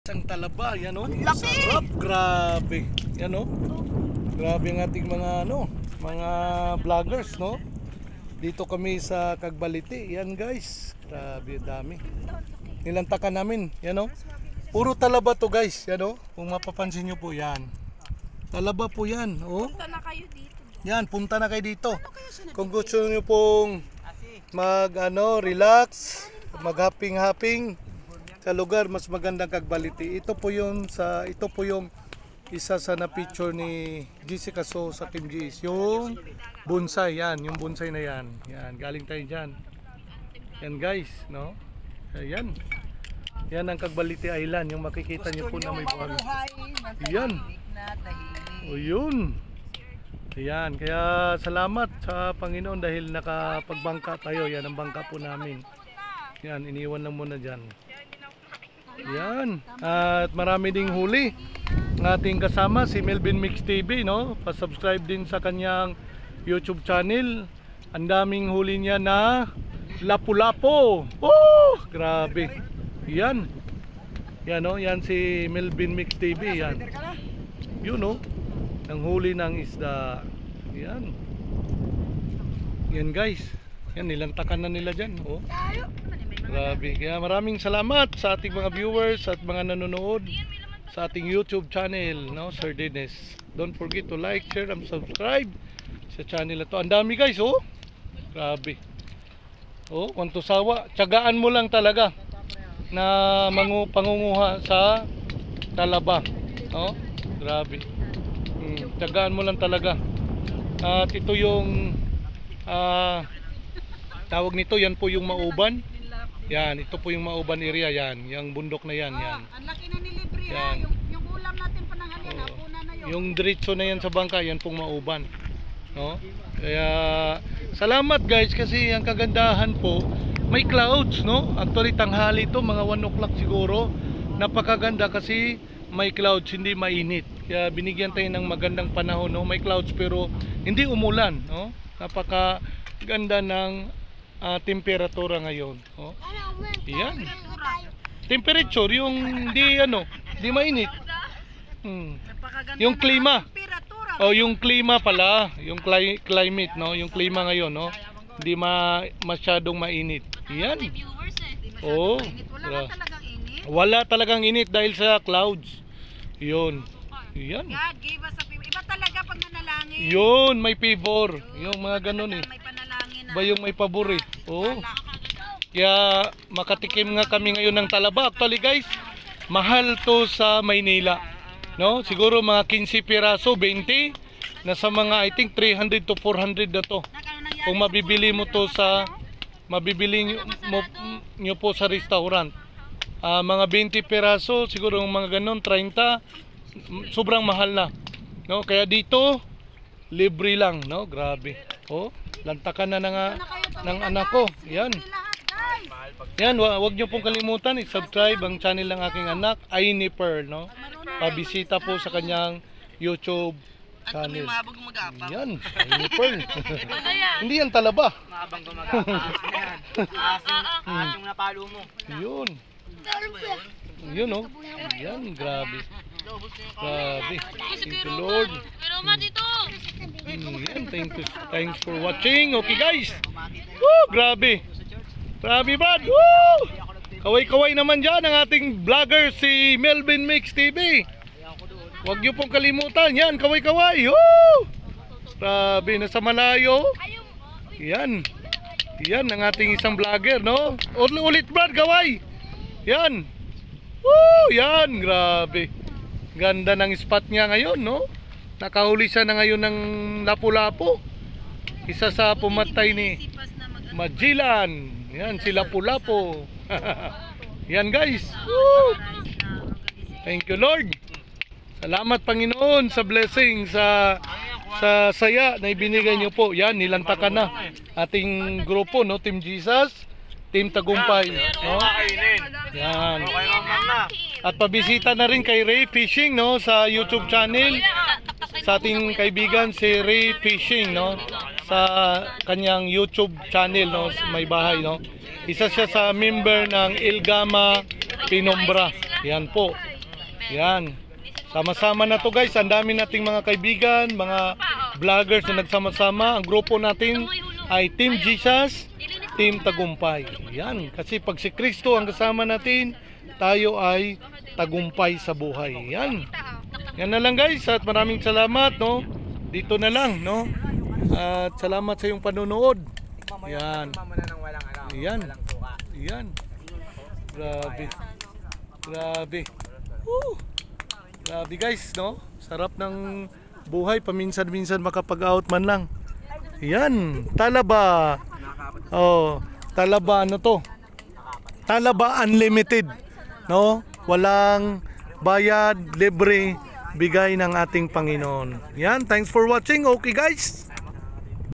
Isang talaba, yan o. Sarap, grabe. Yan o. Grabe ang ating mga mga vloggers, no. Dito kami sa Cagbalite. Yan guys. Grabe, dami. Nilantakan namin, yan o. Puro talaba to guys, yan o. Kung mapapansin nyo po, yan. Talaba po yan, o. Punta na kayo dito. Yan, punta na kayo dito. Kung gusto nyo pong relax, mag-hopping sa lugar mas magandang Cagbalite. Ito po yung isa sa na-picture ni Jessica So sa Team G's. Yung bonsai, yan, yung bonsai na yan. Yan, galing tayo diyan. Yan guys, no? Ayan. Yan ang Cagbalite Island, yung makikita niyo po na may buhangin. Yan. O yun. Ayan, kaya salamat sa Panginoon dahil nakapagbangka tayo. Yan ang bangka po namin. Yan, iniwan lang muna dyan. Yan, at marami ding huli ng ating kasama si Melvin Mix TV, no? Pa-subscribe din sa kanyang YouTube channel. Ang daming huli niya na lapu-lapo. Oh, grabe. Yan. Yan, no? Yan si Melvin Mix TV, yan. Yun, no? Ang huli ng isda. Yan. Yan guys. Yan, nilantakan na nila dyan, oh. Grabe. Kaya maraming salamat sa ating mga viewers at mga nanonood sa ating YouTube channel, no, Sir Dennis. Don't forget to like, share, and subscribe sa channel na to. Ang dami guys, oh. Grabe. Oh, kung sawa, tiyagaan mo lang talaga na pangunguha sa talaba. Oh, grabe. Tiyagaan mo lang talaga. At ito yung tawag nito, yan po yung Mauban. Yan, ito po yung Mauban area, yan. Yung bundok na yan, yan. Ang laki na ni Libre, ha? Yung ulam natin pananghalian, hapuna na yun. Yung diretso na yan sa bangka, yan pong Mauban. No? Kaya, salamat guys, kasi ang kagandahan po, may clouds, no? Actually, tanghali ito, mga 1 o'clock siguro. Napakaganda kasi may clouds, hindi mainit. Kaya binigyan tayo ng magandang panahon, no? May clouds pero hindi umulan, no? Napakaganda ng temperatura ngayon, oh. Yan. Temperature yung di mainit. Yung klima. Oh, yung klima pala, yung climate, no, yung klima ngayon, no. Hindi masyadong mainit. Yan. Oh. Wala talagang init dahil sa clouds. Yun. Yan. God gave us a favor. Iba talaga pag nanalangin. Yun, may favor. Yung mga ganun eh. Ba yung may pabor eh. Oh. Kaya makatikim nga kami ngayon ng talaba. Actually guys, mahal to sa Maynila. No? Siguro mga 15 piraso, 20. Nasa mga I think 300 to 400 na to. Kung mabibili mo to sa nyo po sa restaurant. Mga 20 piraso, siguro mga ganun 30. Sobrang mahal na. No? Kaya dito libre lang, no? Grabe. Oh, lantakan na ng anak ko. Yan. Yan, wag niyo pong kalimutan i-subscribe ang channel ng aking anak, Aini Pearl, no? Pabisita po sa kanyang YouTube channel. Yan, Aini Pearl. Hindi yan talaba. Mabang gumagapa. Asong napalo mo. Yun. Yun, oh. Yan, grabe. Grabe. Thank you, Lord. Yan, thanks for watching. Okay guys. Woo, grabe. Grabe Brad. Woo! Kaway-kaway naman dyan ang ating vlogger si Melvin Mix TV. Huwag niyo pong kalimutan. Yan, kaway-kaway. Woo! Grabe, nasa malayo. Yan. Yan ang ating isang vlogger, no? Ulit Brad, kaway. Yan. Woo! Yan, grabe. Ganda ng spot niya ngayon, no? Nakahuli siya na ngayon ng lapu-lapu. Isa sa pumatay ni Magellan. Yan, si lapu-lapu. Yan guys. Woo! Thank you Lord. Salamat Panginoon sa blessing, sa saya na ibinigay niyo po. Yan, nilantakan na ating grupo, no? Team Jesus, Team Tagumpay, no? Yan. At pabisita na rin kay Ray Fishing, no, sa YouTube channel. Sa ating kaibigan si Ray Fishing, no, sa kanyang YouTube channel, no, may bahay, no. Isa siya sa member ng Ilgama Pinombra. Yan po. Yan. Sama-sama na to guys. Ang dami nating mga kaibigan, mga vloggers na nagsama-sama. Ang grupo natin ay Team Jesus, Team Tagumpay. Yan. Kasi pag si Kristo ang kasama natin, tayo ay tagumpay sa buhay. Yan. Yan na lang guys. At maraming salamat, no. Dito na lang, no. At salamat sa iyong panonood. Yan. Yan. Yan. Grabe. Grabe. Woo! Grabe guys, no? Sarap ng buhay. Paminsan-minsan makapag-out man lang. Yan. Talaba. Oh, Talaba ano to? Talaba Unlimited. No? Walang bayad, libre, bigay ng ating Panginoon. Yan. Thanks for watching. Okay guys.